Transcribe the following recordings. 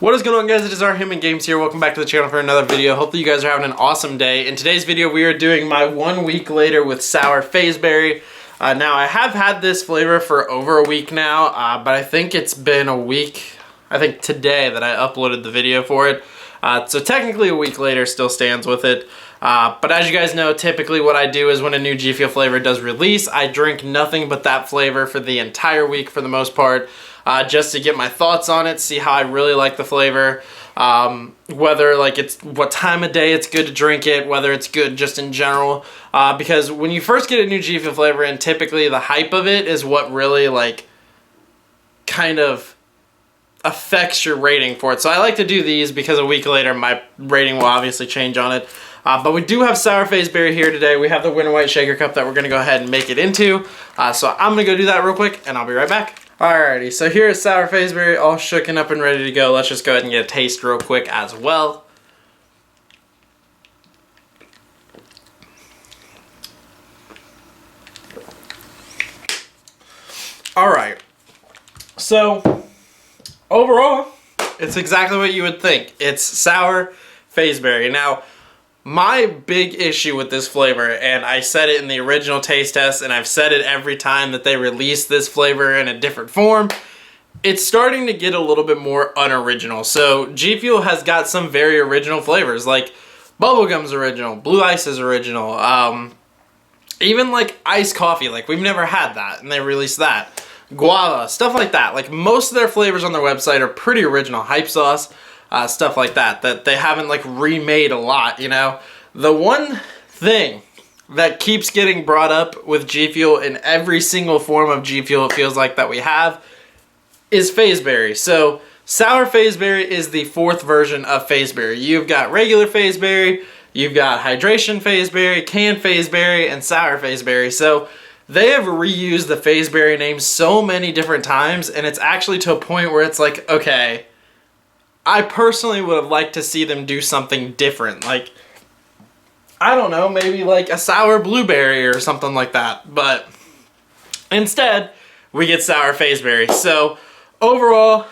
What is going on, guys? It is our Human Games here. Welcome back to the channel for another video. Hopefully you guys are having an awesome day. In today's video, we are doing my 1 week later with sour FaZeberry. Now, I have had this flavor for over a week now, but I think it's been a week, I think today, that I uploaded the video for it. So technically a week later still stands with it. But as you guys know, typically what I do is when a new G Fuel flavor does release, I drink nothing but that flavor for the entire week for the most part. Just to get my thoughts on it, see how I really like the flavor, whether like what time of day it's good to drink it, whether it's good just in general, because when you first get a new G Fuel flavor in, typically the hype of it is what really like kind of affects your rating for it. So I like to do these because a week later my rating will obviously change on it. But we do have sour FaZeberry here today. We have the Winter White Shaker Cup that we're going to go ahead and make it into. So I'm going to go do that real quick and I'll be right back. Alrighty, so here is sour FaZeberry all shooken up and ready to go. Let's just go ahead and get a taste real quick as well. Alright, so overall, it's exactly what you would think. It's sour FaZeberry. Now, my big issue with this flavor, and I said it in the original taste test, and I've said it every time that they release this flavor in a different form, it's starting to get a little bit more unoriginal. So G Fuel has got some very original flavors, like bubblegum's original, blue ice is original, even like iced coffee, like we've never had that, and they released that. Guava, stuff like that. Like most of their flavors on their website are pretty original. Hype sauce. Stuff like that they haven't like remade a lot, you know. The one thing that keeps getting brought up with G Fuel in every single form of G Fuel it feels like that we have is FaZeberry. So sour FaZeberry is the 4th version of FaZeberry. You've got regular FaZeberry, you've got hydration FaZeberry, canned FaZeberry, and sour FaZeberry. So they have reused the FaZeberry name so many different times, and it's actually to a point where it's like, okay, I personally would have liked to see them do something different. Like, I don't know, maybe like a sour blueberry or something like that. But instead, we get sour FaZeberry. So overall,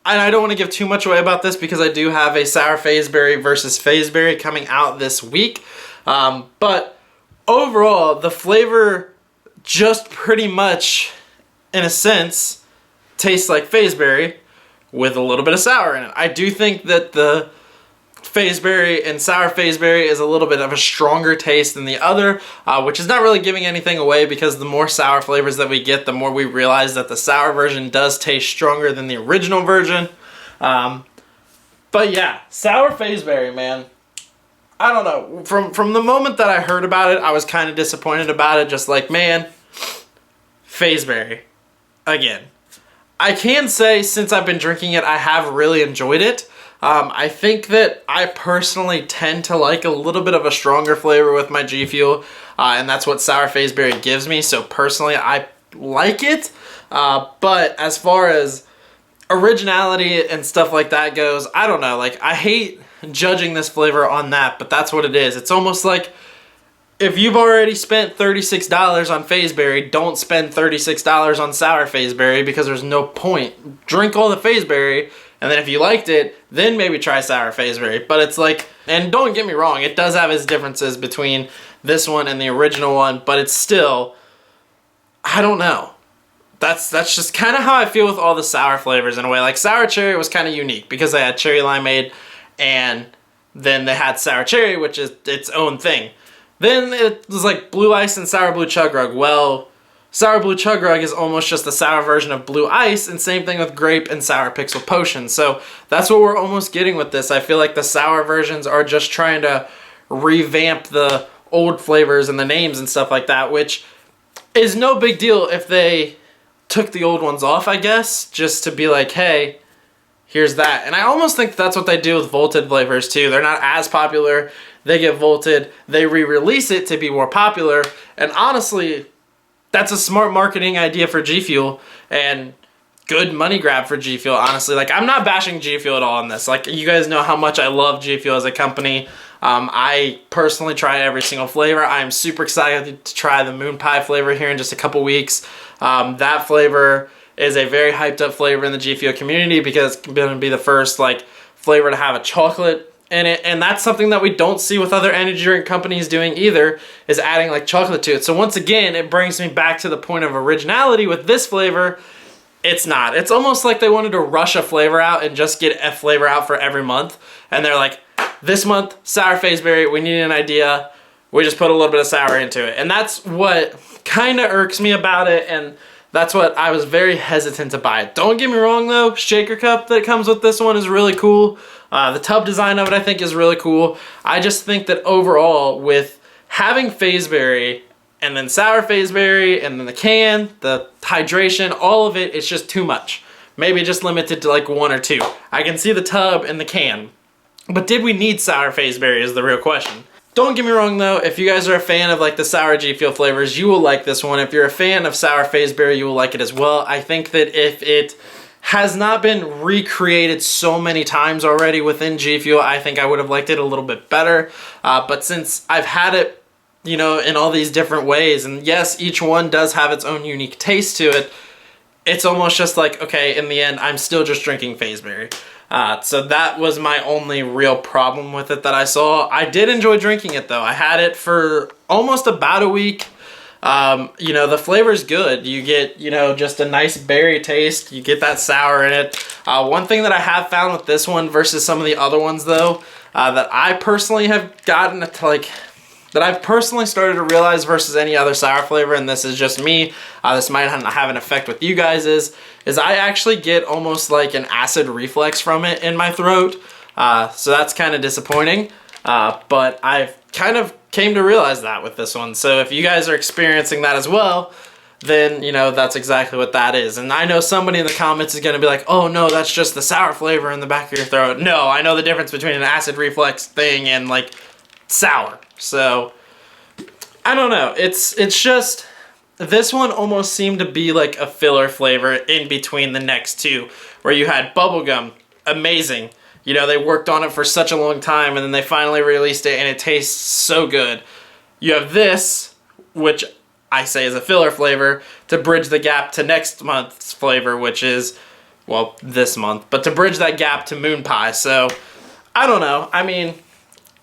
and I don't want to give too much away about this because I do have a sour FaZeberry versus FaZeberry coming out this week. But overall, the flavor just pretty much, in a sense, tastes like FaZeberry with a little bit of sour in it. I do think that the FaZeberry and sour FaZeberry is a little bit of a stronger taste than the other, which is not really giving anything away because the more sour flavors that we get, the more we realize that the sour version does taste stronger than the original version. But yeah, sour FaZeberry, man. I don't know. From the moment that I heard about it, I was kind of disappointed about it. Just like, man, FaZeberry again. I can say since I've been drinking it, I have really enjoyed it. I think that I personally tend to like a little bit of a stronger flavor with my G Fuel, and that's what sour FaZeberry gives me. So personally, I like it. But as far as originality and stuff like that goes, I don't know. Like, I hate judging this flavor on that, but that's what it is. It's almost like if you've already spent $36 on FaZeberry, don't spend $36 on sour FaZeberry because there's no point. Drink all the FaZeberry, and then if you liked it, then maybe try sour FaZeberry. But it's like, and don't get me wrong, it does have its differences between this one and the original one, but it's still, I don't know. That's just kind of how I feel with all the sour flavors in a way. Like sour cherry was kind of unique because they had cherry limeade, and then they had sour cherry, which is its own thing. Then it was like blue ice and sour blue chug rug. Well, sour blue chug rug is almost just the sour version of blue ice, and same thing with grape and sour pixel potion. So that's what we're almost getting with this. I feel like the sour versions are just trying to revamp the old flavors and the names and stuff like that, which is no big deal if they took the old ones off, I guess, just to be like, hey, here's that. And I almost think that's what they do with vaulted flavors too. They're not as popular. They get vaulted, they re-release it to be more popular, and honestly, that's a smart marketing idea for G Fuel, and good money grab for G Fuel, honestly. Like, I'm not bashing G Fuel at all in this. Like, you guys know how much I love G Fuel as a company. I personally try every single flavor. I am super excited to try the moon pie flavor here in just a couple weeks. That flavor is a very hyped up flavor in the G Fuel community because it's going to be the first like flavor to have a chocolate in it, and that's something that we don't see with other energy drink companies doing either, is adding like chocolate to it. So once again, it brings me back to the point of originality with this flavor. It's not. It's almost like they wanted to rush a flavor out and just get a flavor out for every month, and they're like, this month, sour FaZeberry, we need an idea. We just put a little bit of sour into it. And that's what kind of irks me about it, and that's what I was very hesitant to buy it. Don't get me wrong though, shaker cup that comes with this one is really cool. The tub design of it I think is really cool. I just think that overall with having FaZeberry and then sour FaZeberry and then the can, the hydration, all of it, it's just too much. Maybe just limited to like 1 or 2. I can see the tub and the can. But did we need sour FaZeberry is the real question. Don't get me wrong though, if you guys are a fan of like the sour G Fuel flavors, you will like this one. If you're a fan of sour FaZeberry, you will like it as well. I think that if it has not been recreated so many times already within G Fuel, I think I would have liked it a little bit better. But since I've had it, you know, in all these different ways, and yes, each one does have its own unique taste to it, it's almost just like, okay, in the end, I'm still just drinking FaZeberry. So that was my only real problem with it that I saw. I did enjoy drinking it though. I had it for almost about a week. You know, the flavor's good. You get, you know, just a nice berry taste. You get that sour in it. One thing that I have found with this one versus some of the other ones though, that I personally have gotten to like, that I've personally started to realize versus any other sour flavor, and this is just me, this might have an effect with you guys, is I actually get almost like an acid reflux from it in my throat. So that's kind of disappointing, but I've kind of came to realize that with this one. So if you guys are experiencing that as well, then, you know, that's exactly what that is. And I know somebody in the comments is going to be like, oh no, that's just the sour flavor in the back of your throat. No, I know the difference between an acid reflux thing and like sour. So I don't know, it's just, this one almost seemed to be like a filler flavor in between the next two, where you had bubblegum, amazing, you know, they worked on it for such a long time and then they finally released it and it tastes so good. You have this, which I say is a filler flavor to bridge the gap to next month's flavor, which is, well, this month, but to bridge that gap to moon pie. So I don't know, I mean,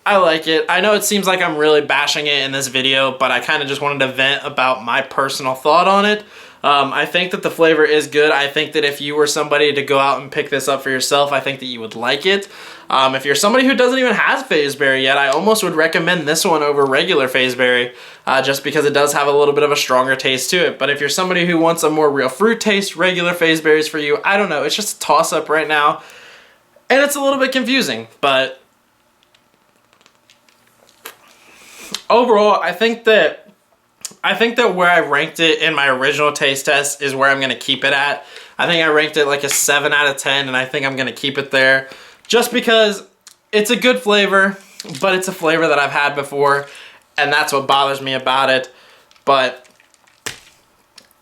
I like it. I know it seems like I'm really bashing it in this video, but I kind of just wanted to vent about my personal thought on it. I think that the flavor is good. I think that if you were somebody to go out and pick this up for yourself, I think that you would like it. If you're somebody who doesn't even have FaZeberry yet, I almost would recommend this one over regular FaZeberry, just because it does have a little bit of a stronger taste to it. But if you're somebody who wants a more real fruit taste, regular FaZeberry is for you. I don't know. It's just a toss-up right now, and it's a little bit confusing, but overall, I think that where I ranked it in my original taste test is where I'm going to keep it at. I think I ranked it like a 7 out of 10, and I think I'm going to keep it there just because it's a good flavor, but it's a flavor that I've had before, and that's what bothers me about it. But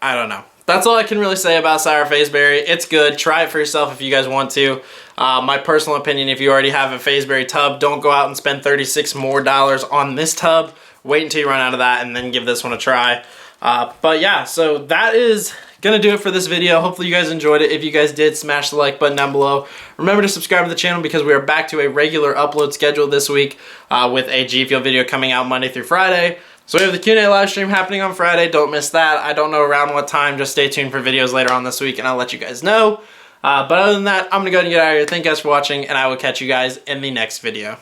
I don't know. That's all I can really say about sour FaZeberry. It's good. Try it for yourself if you guys want to. My personal opinion, if you already have a FaZeberry tub, don't go out and spend $36 more on this tub. Wait until you run out of that and then give this one a try. But yeah, so that is gonna do it for this video. Hopefully you guys enjoyed it. If you guys did, smash the like button down below. Remember to subscribe to the channel because we are back to a regular upload schedule this week with a G Fuel video coming out Monday through Friday. So we have the Q&A live stream happening on Friday. Don't miss that. I don't know around what time. Just stay tuned for videos later on this week and I'll let you guys know. But other than that, I'm going to go ahead and get out of here. Thank you guys for watching and I will catch you guys in the next video.